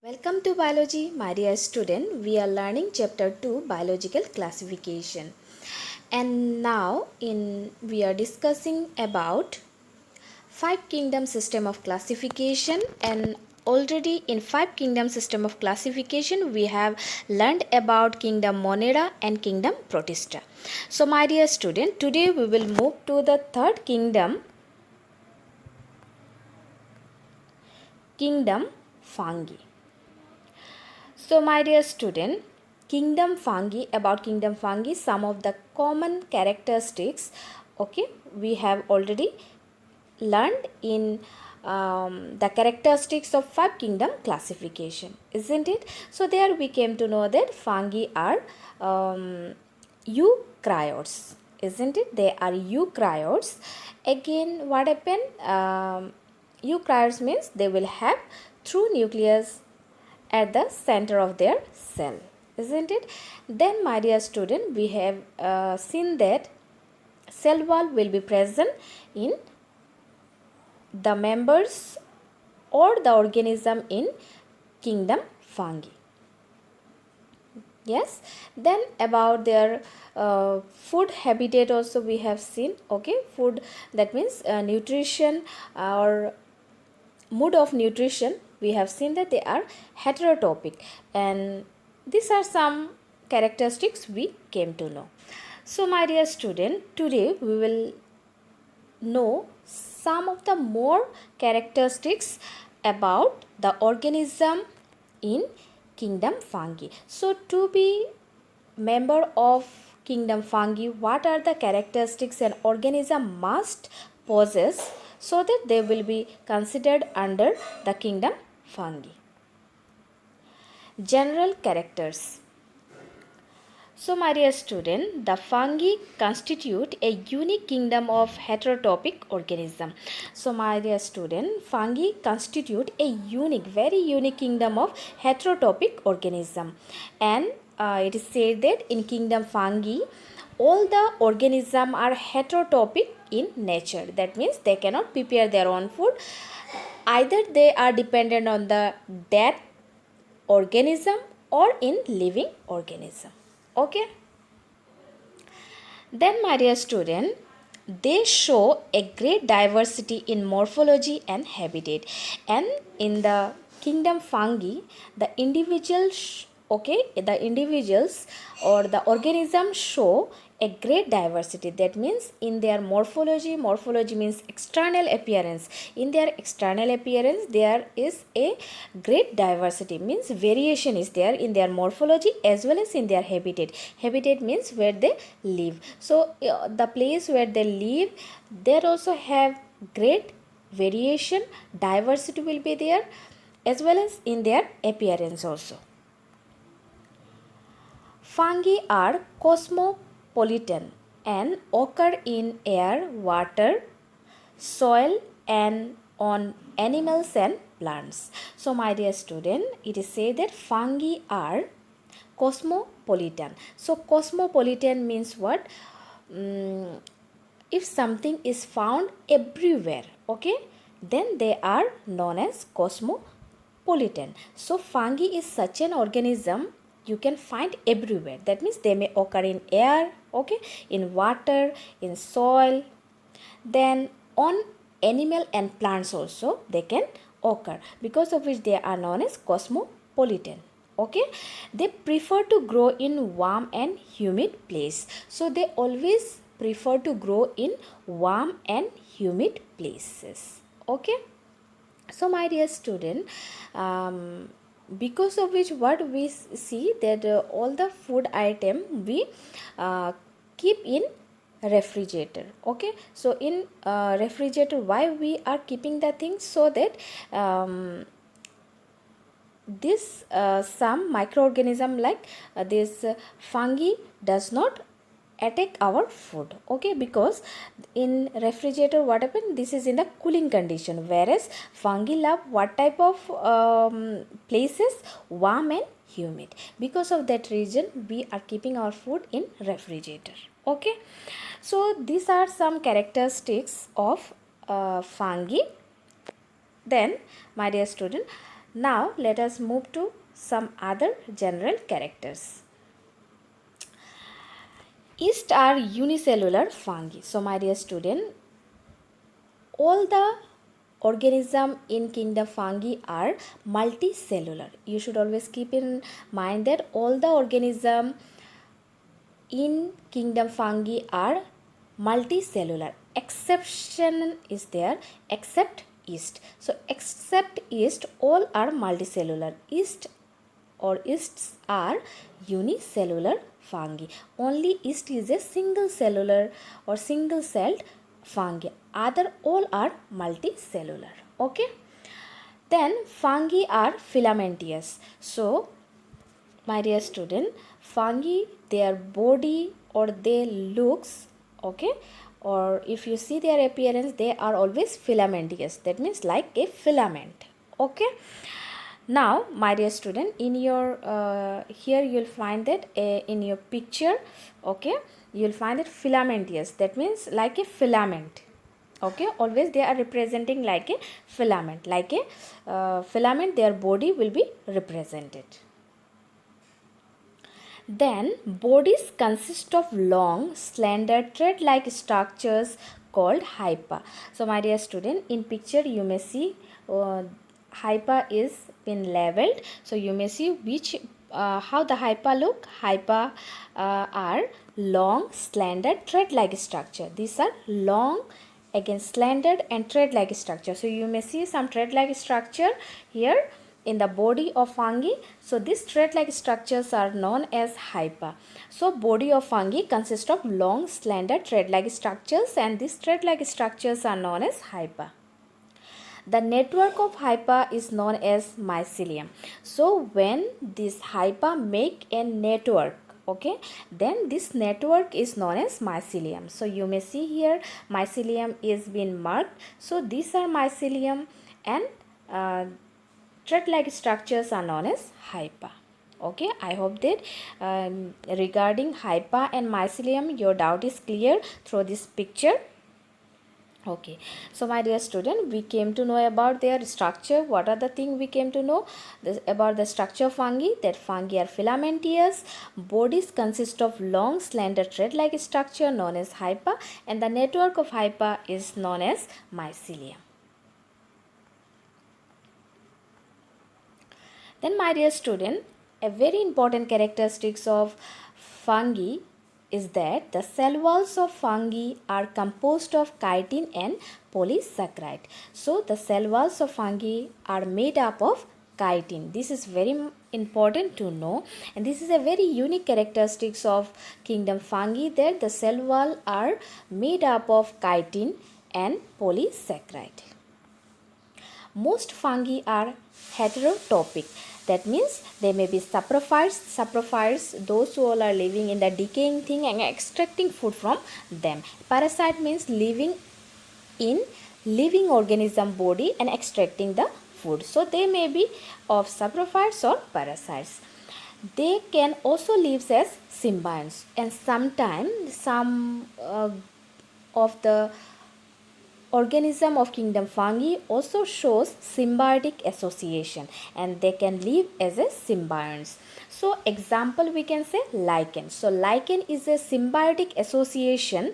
Welcome to biology, my dear student. We are learning chapter 2 biological classification. And now we are discussing about five kingdom system of classification, and already in five kingdom system of classification we have learned about kingdom Monera and kingdom Protista. So my dear student, today we will move to the third kingdom Fungi. So my dear student, about kingdom fungi, some of the common characteristics, okay, we have already learned in the characteristics of five kingdom classification, isn't it? So there we came to know that fungi are eukaryotes, isn't it? They are eukaryotes. Again, what happened? Eukaryotes means they will have true nucleus at the center of their cell, isn't it? Then my dear student, we have seen that cell wall will be present in the members or the organism in kingdom fungi. Yes, then about their food habitat also we have seen. Okay, food, that means nutrition or mode of nutrition, we have seen that they are heterotopic, and these are some characteristics we came to know. So my dear student, today we will know some of the more characteristics about the organism in kingdom fungi. So to be member of kingdom fungi, what are the characteristics an organism must possess so that they will be considered under the kingdom fungi? General characters. So my dear student, the fungi constitute a unique kingdom of heterotopic organism. So my dear student, fungi constitute a very unique kingdom of heterotopic organism, and it is said that in kingdom fungi all the organisms are heterotopic in nature. That means they cannot prepare their own food. Either they are dependent on the dead organism or in living organism. Okay. Then my dear student, they show a great diversity in morphology and habitat, and in the kingdom fungi the individuals or the organisms show a great diversity. That means in their morphology means external appearance, in their external appearance there is a great diversity, means variation is there in their morphology as well as in their habitat. Habitat means where they live. So the place where they live, there also have great variation, diversity will be there, as well as in their appearance also. Fungi are cosmopolitan and occur in air, water, soil, and on animals and plants. So my dear student, it is said that fungi are cosmopolitan. So cosmopolitan means what? If something is found everywhere, okay, then they are known as cosmopolitan. So fungi is such an organism you can find everywhere. That means they may occur in air, okay, in water, in soil, then on animal and plants also they can occur, because of which they are known as cosmopolitan. Okay, they prefer to grow in warm and humid place. So they always prefer to grow in warm and humid places. Okay, so my dear student, because of which what we see that all the food item we keep in refrigerator. Okay, so in refrigerator, why we are keeping the things? So that this some microorganism like this fungi does not attack our food. Okay, because in refrigerator what happen, this is in the cooling condition, whereas fungi love what type of places? Warm and humid. Because of that reason we are keeping our food in refrigerator. Okay, so these are some characteristics of fungi. Then my dear student, Now let us move to some other general characters. Yeast are unicellular fungi. So my dear student, all the organism in kingdom fungi are multicellular. You should always keep in mind that all the organism in kingdom fungi are multicellular. Exception is there except yeast. So except yeast, all are multicellular. Yeasts are unicellular fungi. Only yeast is a single cellular or single celled fungi. Other all are multicellular. Okay. Then fungi are filamentous. So my dear student, fungi, their body or their looks, okay, or if you see their appearance, they are always filamentous. That means like a filament. Okay. Now my dear student, in your here you will find that in your picture, okay, you will find it filamentous. That means like a filament. Okay, always they are representing like a filament. Like a filament, their body will be represented. Then bodies consist of long, slender, thread-like structures called hypa. So my dear student, in picture you may see hypa is been labeled. So you may see which how the hypa look. Hypa are long, slender, thread-like structure. These are long, again slanted and thread-like structure. So you may see some thread-like structure here in the body of fungi. So these thread-like structures are known as hypa. So body of fungi consists of long, slender, thread-like structures, and these thread-like structures are known as hypa. The network of hypa is known as mycelium. So when this hypa make a network, okay, then this network is known as mycelium. So you may see here mycelium is being marked. So these are mycelium, and thread-like structures are known as hypa. Okay, I hope that regarding hypa and mycelium your doubt is clear through this picture. Okay, so my dear student, we came to know about their structure. What are the things we came to know about the structure of fungi? That fungi are filamentous, bodies consist of long, slender, thread-like structure known as hypa, and the network of hypa is known as mycelium. Then my dear student, a very important characteristics of fungi is that the cell walls of fungi are composed of chitin and polysaccharide. So the cell walls of fungi are made up of chitin. This is very important to know, and this is a very unique characteristics of kingdom fungi, that the cell wall are made up of chitin and polysaccharide. Most fungi are heterotrophic. That means they may be saprophytes, those who all are living in the decaying thing and extracting food from them. Parasite means living in living organism body and extracting the food. So they may be of saprophytes or parasites. They can also live as symbionts, and sometimes some of the organism of kingdom fungi also shows symbiotic association, and they can live as a symbionts. So example we can say lichen. So lichen is a symbiotic association.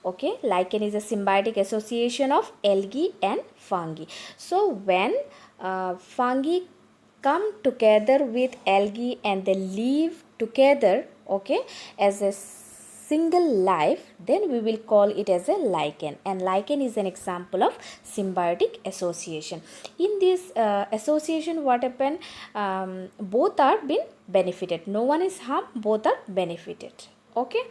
Okay, lichen is a symbiotic association of algae and fungi. So when fungi come together with algae and they live together, okay, as a single life, then we will call it as a lichen, and lichen is an example of symbiotic association. In this association, what happened, both are being benefited, no one is harmed, both are benefited. Okay.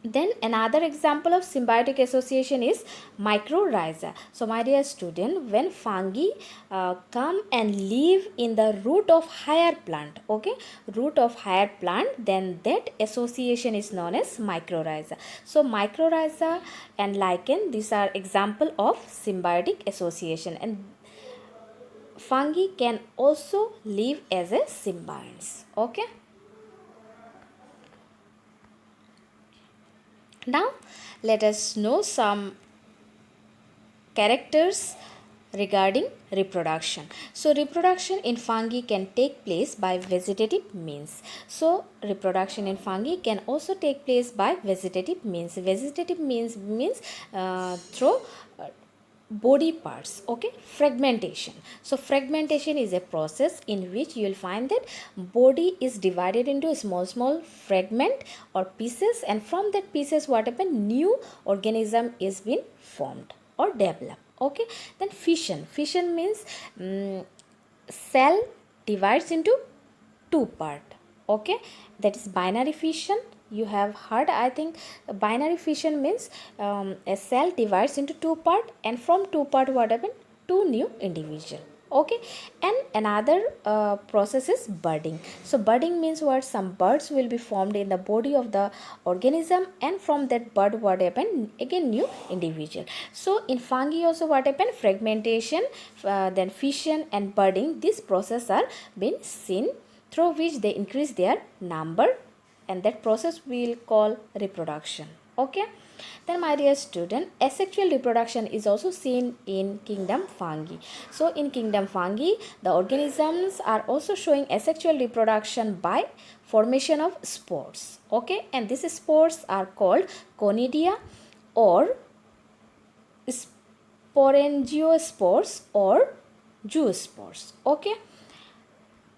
Then another example of symbiotic association is mycorrhiza. So my dear student, when fungi come and live in the root of higher plant, okay, root of higher plant, then that association is known as mycorrhiza. So mycorrhiza and lichen, these are example of symbiotic association, and fungi can also live as a symbionts. Okay. Now let us know some characters regarding reproduction. So reproduction in fungi can take place by vegetative means. So reproduction in fungi can also take place by vegetative means. Vegetative means through body parts. Okay, fragmentation. So fragmentation is a process in which you will find that body is divided into small fragment or pieces, and from that pieces what happen, new organism is being formed or developed. Okay, then fission means cell divides into two part. Okay, that is binary fission. You have heard, I think, binary fission means a cell divides into two part, and from two part what happen, two new individual. Okay, and another process is budding. So budding means what, some buds will be formed in the body of the organism, and from that bud what happen, again new individual. So in fungi also what happen, fragmentation, then fission and budding, this process are been seen, through which they increase their number, and that process we will call reproduction. Okay, then my dear student, asexual reproduction is also seen in kingdom fungi. So in kingdom fungi, the organisms are also showing asexual reproduction by formation of spores. Okay, and these spores are called conidia or sporangiospores or zoospores. Okay,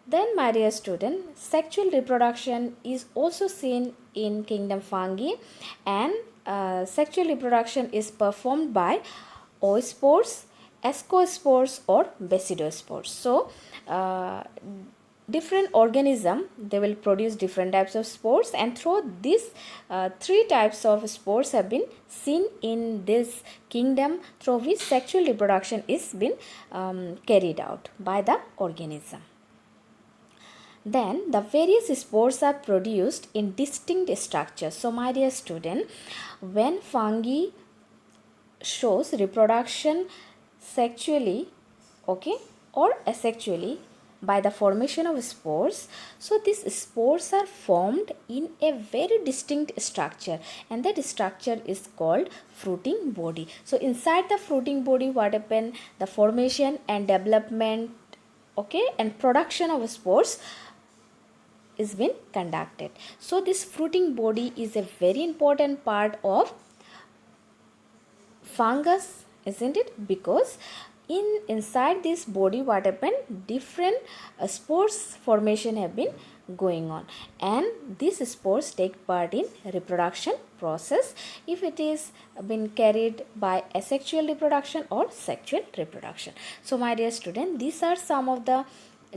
then, my dear student, sexual reproduction is also seen in kingdom fungi, and sexual reproduction is performed by oospores, ascospores or basidospores. So, different organism, they will produce different types of spores, and through these three types of spores have been seen in this kingdom, through which sexual reproduction is been carried out by the organism. Then the various spores are produced in distinct structures. So my dear student, when fungi shows reproduction sexually, okay, or asexually by the formation of spores, so these spores are formed in a very distinct structure, and that structure is called fruiting body. So inside the fruiting body what happen, the formation and development, okay, and production of spores is been conducted. So this fruiting body is a very important part of fungus, isn't it? Because inside this body what happened, different spores formation have been going on, and these spores take part in reproduction process, if it is been carried by asexual reproduction or sexual reproduction. So my dear student, these are some of the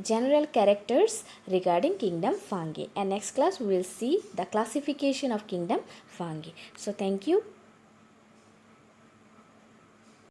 general characters regarding kingdom fungi, and next class we will see the classification of kingdom fungi. So thank you.